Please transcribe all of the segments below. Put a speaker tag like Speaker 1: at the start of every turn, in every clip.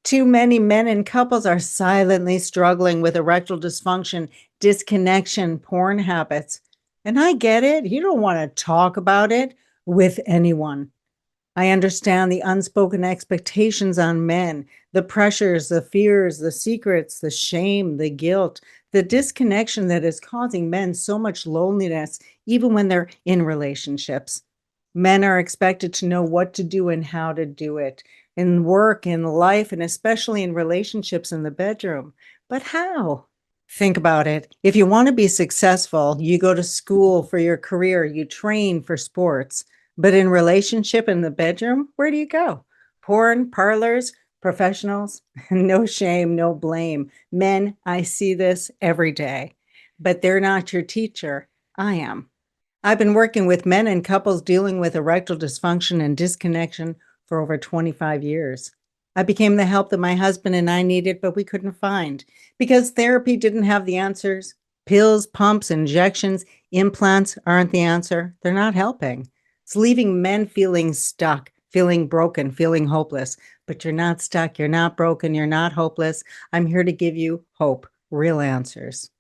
Speaker 1: Too many men and couples are silently struggling with erectile dysfunction, disconnection, porn habits. And I get it. You don't want to talk about it with anyone. I understand the unspoken expectations on men, the pressures, the fears, the secrets, the shame, the guilt, the disconnection that is causing men so much loneliness, even when they're in relationships. Men are expected to know what to do and how to do it in work, in life, and especially in relationships in the bedroom. But how? Think about it. If you want to be successful, you go to school for your career, you train for sports. But in relationship in the bedroom, where do you go? Porn, parlors, professionals? No shame, no blame. Men, I see this every day. But they're not your teacher. I am. I've been working with men and couples dealing with erectile dysfunction and disconnection for over 25 years. I became the help that my husband and I needed, but we couldn't find because therapy didn't have the answers. Pills, pumps, injections, implants aren't the answer. They're not helping. It's leaving men feeling stuck, feeling broken, feeling hopeless. But you're not stuck, you're not broken, you're not hopeless. I'm here to give you hope, real answers.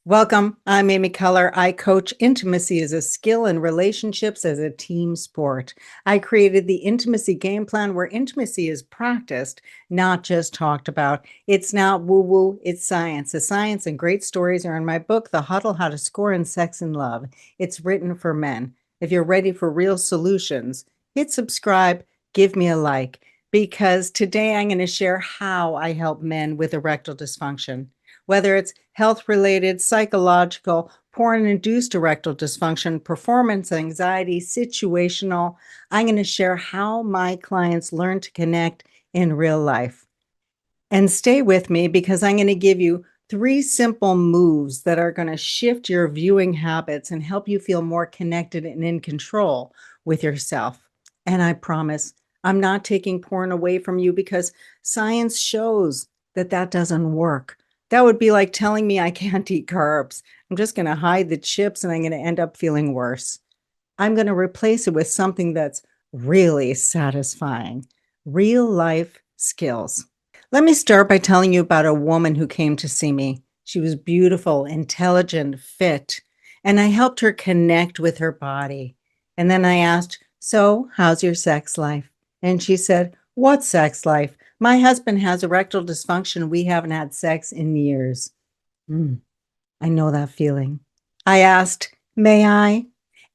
Speaker 1: Welcome. I'm Amy Keller. I coach intimacy as a skill and relationships as a team sport. I created the intimacy game plan where intimacy is practiced, not just talked about. It's not woo woo, it's science. The science and great stories are in my book, The Huddle: How to Score in Sex and Love. It's written for men. If you're ready for real solutions, hit subscribe, give me a like, because today I'm going to share how I help men with erectile dysfunction. Whether it's health related, psychological, porn induced erectile dysfunction, performance anxiety, situational, I'm going to share how my clients learn to connect in real life. And stay with me because I'm going to give you 3 simple moves that are going to shift your viewing habits and help you feel more connected and in control with yourself. And I promise I'm not taking porn away from you because science shows that that doesn't work. That would be like telling me I can't eat carbs. I'm just going to hide the chips and I'm going to end up feeling worse. I'm going to replace it with something that's really satisfying, real life skills. Let me start by telling you about a woman who came to see me. She was beautiful, intelligent, fit, and I helped her connect with her body. And then I asked, "So, how's your sex life?" And she said, "What sex life? My husband has erectile dysfunction. We haven't had sex in years." I know that feeling. I asked, "May I?"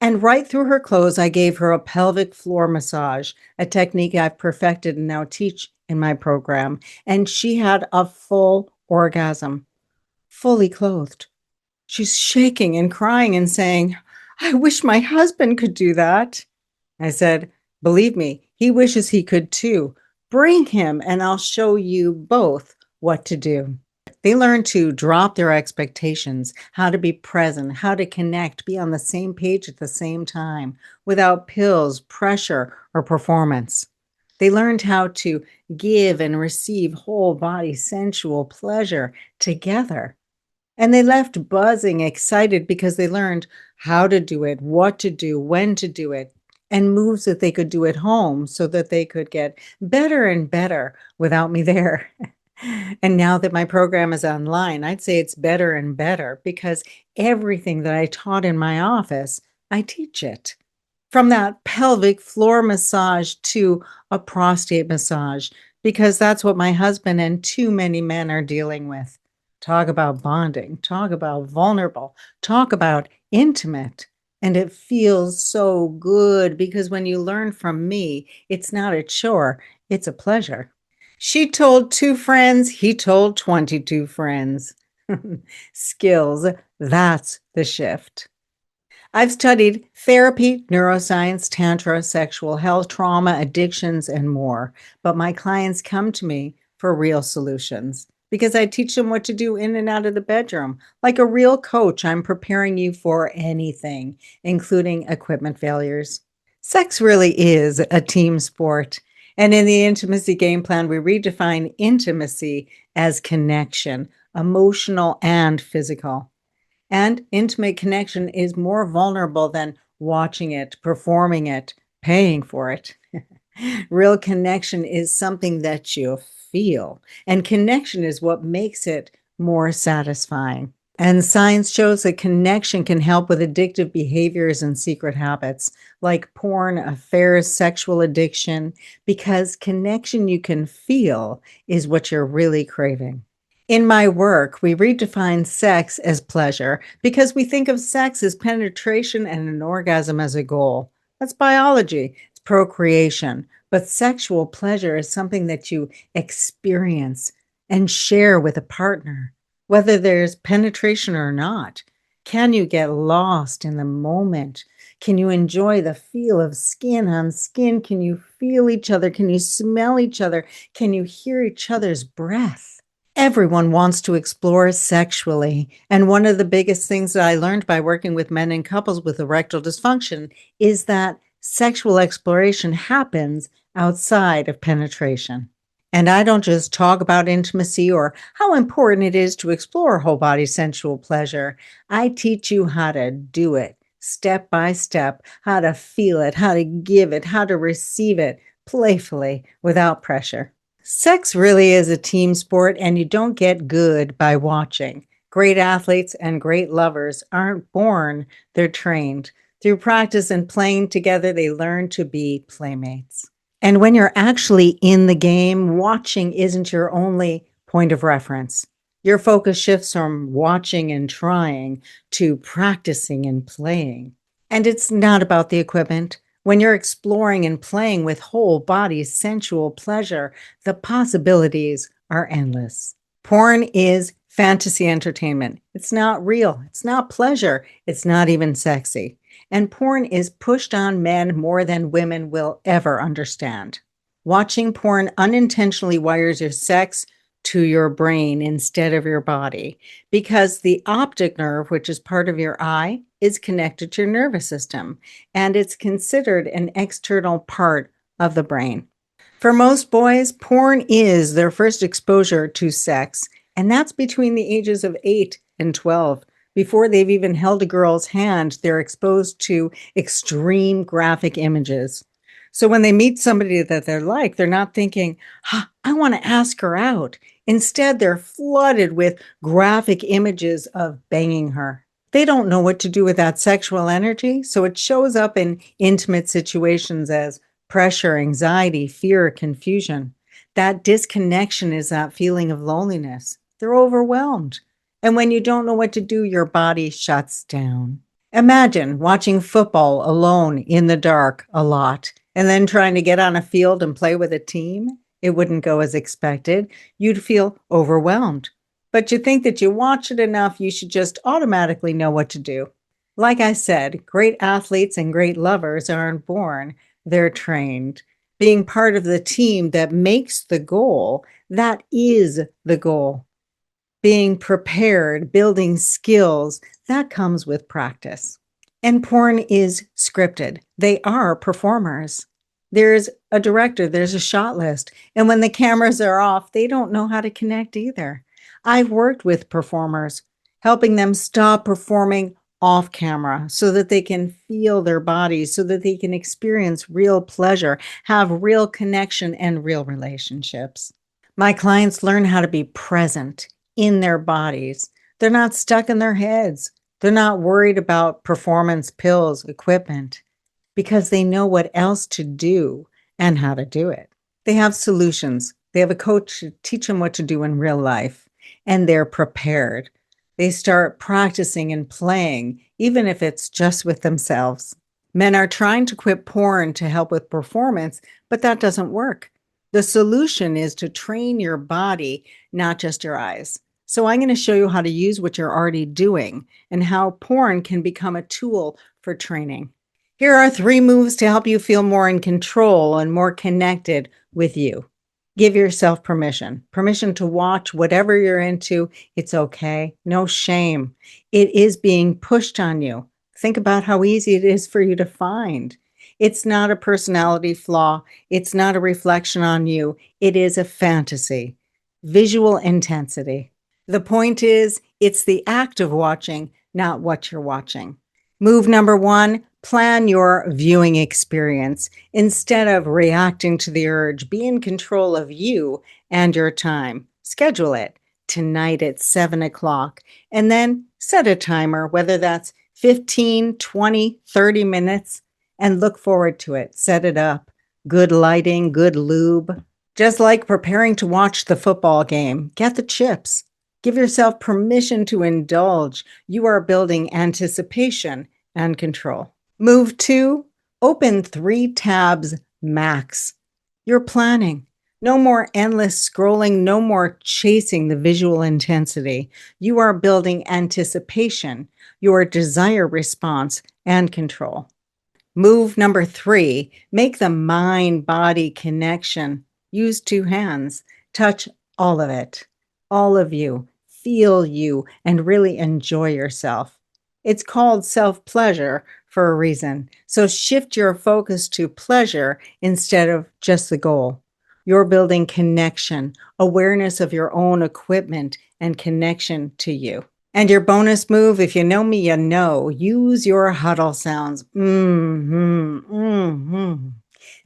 Speaker 1: And right through her clothes, I gave her a pelvic floor massage, a technique I've perfected and now teach in my program. And she had a full orgasm, fully clothed. She's shaking and crying and saying, "I wish my husband could do that." I said, "Believe me, he wishes he could too. Bring him and I'll show you both what to do." They learn to drop their expectations, how to be present, how to connect, be on the same page at the same time without pills, pressure, or performance. They learned how to give and receive whole body sensual pleasure together. And they left buzzing, excited because they learned how to do it, what to do, when to do it, and moves that they could do at home so that they could get better and better without me there. And now that my program is online, I'd say it's better and better because everything that I taught in my office, I teach it. From that pelvic floor massage to a prostate massage, because that's what my husband and too many men are dealing with. Talk about bonding, talk about vulnerable, talk about intimate. And it feels so good because when you learn from me, it's not a chore, it's a pleasure. She told 2 friends, he told 22 friends. Skills, that's the shift. I've studied therapy, neuroscience, tantra, sexual health, trauma, addictions, and more. But my clients come to me for real solutions because I teach them what to do in and out of the bedroom. Like a real coach, I'm preparing you for anything, including equipment failures. Sex really is a team sport. And in the intimacy game plan, we redefine intimacy as connection, emotional and physical. And intimate connection is more vulnerable than watching it, performing it, paying for it. Real connection is something that you feel. And connection is what makes it more satisfying. And science shows that connection can help with addictive behaviors and secret habits like porn, affairs, sexual addiction, because connection you can feel is what you're really craving. In my work, we redefine sex as pleasure because we think of sex as penetration and an orgasm as a goal. That's biology, it's procreation. But sexual pleasure is something that you experience and share with a partner, whether there's penetration or not. Can you get lost in the moment? Can you enjoy the feel of skin on skin? Can you feel each other? Can you smell each other? Can you hear each other's breath? Everyone wants to explore sexually. And one of the biggest things that I learned by working with men and couples with erectile dysfunction is that sexual exploration happens outside of penetration. And I don't just talk about intimacy or how important it is to explore whole body sensual pleasure. I teach you how to do it step by step, how to feel it, how to give it, how to receive it playfully without pressure. Sex really is a team sport, and you don't get good by watching. Great athletes and great lovers aren't born, they're trained. Through practice and playing together, they learn to be playmates. And when you're actually in the game, watching isn't your only point of reference. Your focus shifts from watching and trying to practicing and playing. And it's not about the equipment. When you're exploring and playing with whole body sensual pleasure, the possibilities are endless. Porn is fantasy entertainment. It's not real. It's not pleasure. It's not even sexy. And porn is pushed on men more than women will ever understand. Watching porn unintentionally wires your sex to your brain instead of your body because the optic nerve, which is part of your eye, is connected to your nervous system, and it's considered an external part of the brain. For most boys, porn is their first exposure to sex, and that's between the ages of 8 and 12. Before they've even held a girl's hand, they're exposed to extreme graphic images. So when they meet somebody that they're not thinking, I want to ask her out. Instead, they're flooded with graphic images of banging her. They don't know what to do with that sexual energy, so it shows up in intimate situations as pressure, anxiety, fear, confusion. That disconnection is that feeling of loneliness. They're overwhelmed. And when you don't know what to do, your body shuts down. Imagine watching football alone in the dark a lot and then trying to get on a field and play with a team. It wouldn't go as expected. You'd feel overwhelmed. But you think that you watch it enough, you should just automatically know what to do. Like I said, great athletes and great lovers aren't born, they're trained. Being part of the team that makes the goal, that is the goal. Being prepared, building skills, that comes with practice. And porn is scripted. They are performers. There's a director, there's a shot list. And when the cameras are off, they don't know how to connect either. I've worked with performers, helping them stop performing off camera so that they can feel their bodies, so that they can experience real pleasure, have real connection and real relationships. My clients learn how to be present in their bodies. They're not stuck in their heads. They're not worried about performance pills, equipment, because they know what else to do and how to do it. They have solutions. They have a coach to teach them what to do in real life, and they're prepared. They start practicing and playing, even if it's just with themselves. Men are trying to quit porn to help with performance, but that doesn't work. The solution is to train your body, not just your eyes. So I'm going to show you how to use what you're already doing and how porn can become a tool for training. Here are 3 moves to help you feel more in control and more connected with you. Give yourself permission to watch whatever you're into. It's okay. No shame. It is being pushed on you. Think about how easy it is for you to find. It's not a personality flaw. It's not a reflection on you. It is a fantasy. Visual intensity. The point is, it's the act of watching, not what you're watching. Move number 1, Plan your viewing experience. Instead of reacting to the urge, be in control of you and your time. Schedule it tonight at 7 o'clock, and then set a timer, whether that's 15, 20, 30 minutes, and look forward to it. Set it up. Good lighting, good lube. Just like preparing to watch the football game, get the chips. Give yourself permission to indulge. You are building anticipation and control. Move 2, open 3 tabs max. You're planning. No more endless scrolling, no more chasing the visual intensity. You are building anticipation, your desire response, and control. Move number 3, make the mind-body connection. Use 2 hands. Touch all of it, all of you. Feel you and really enjoy yourself. It's called self-pleasure for a reason. So shift your focus to pleasure instead of just the goal. You're building connection, awareness of your own equipment, and connection to you. And your bonus move, if you know me, you know, use your huddle sounds.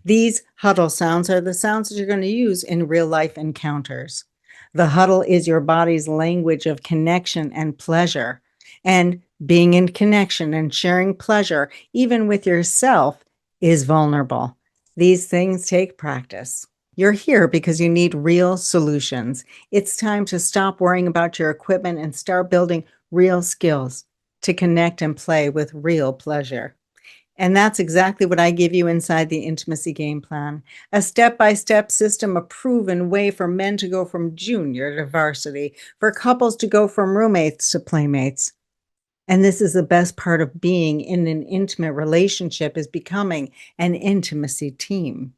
Speaker 1: These huddle sounds are the sounds that you're going to use in real life encounters. The huddle is your body's language of connection and pleasure. And being in connection and sharing pleasure, even with yourself, is vulnerable. These things take practice. You're here because you need real solutions. It's time to stop worrying about your equipment and start building real skills to connect and play with real pleasure. And that's exactly what I give you inside the Intimacy Game Plan, a step-by-step system, a proven way for men to go from junior to varsity, for couples to go from roommates to playmates. And this is the best part of being in an intimate relationship, is becoming an intimacy team.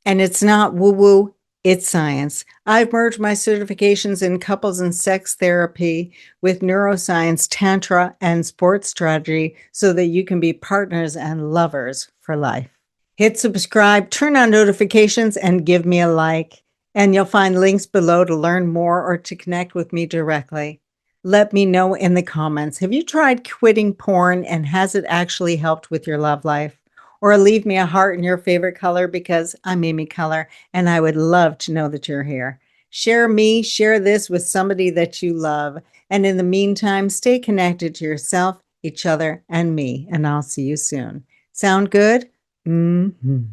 Speaker 1: And it's not woo-woo, it's science. I've merged my certifications in couples and sex therapy with neuroscience, tantra, and sports strategy so that you can be partners and lovers for life. Hit subscribe, turn on notifications, and give me a like. And you'll find links below to learn more or to connect with me directly. Let me know in the comments, have you tried quitting porn and has it actually helped with your love life? Or leave me a heart in your favorite color, because I'm Amy Color and I would love to know that you're here. Share this with somebody that you love. And in the meantime, stay connected to yourself, each other, and me. And I'll see you soon. Sound good? Mm-hmm.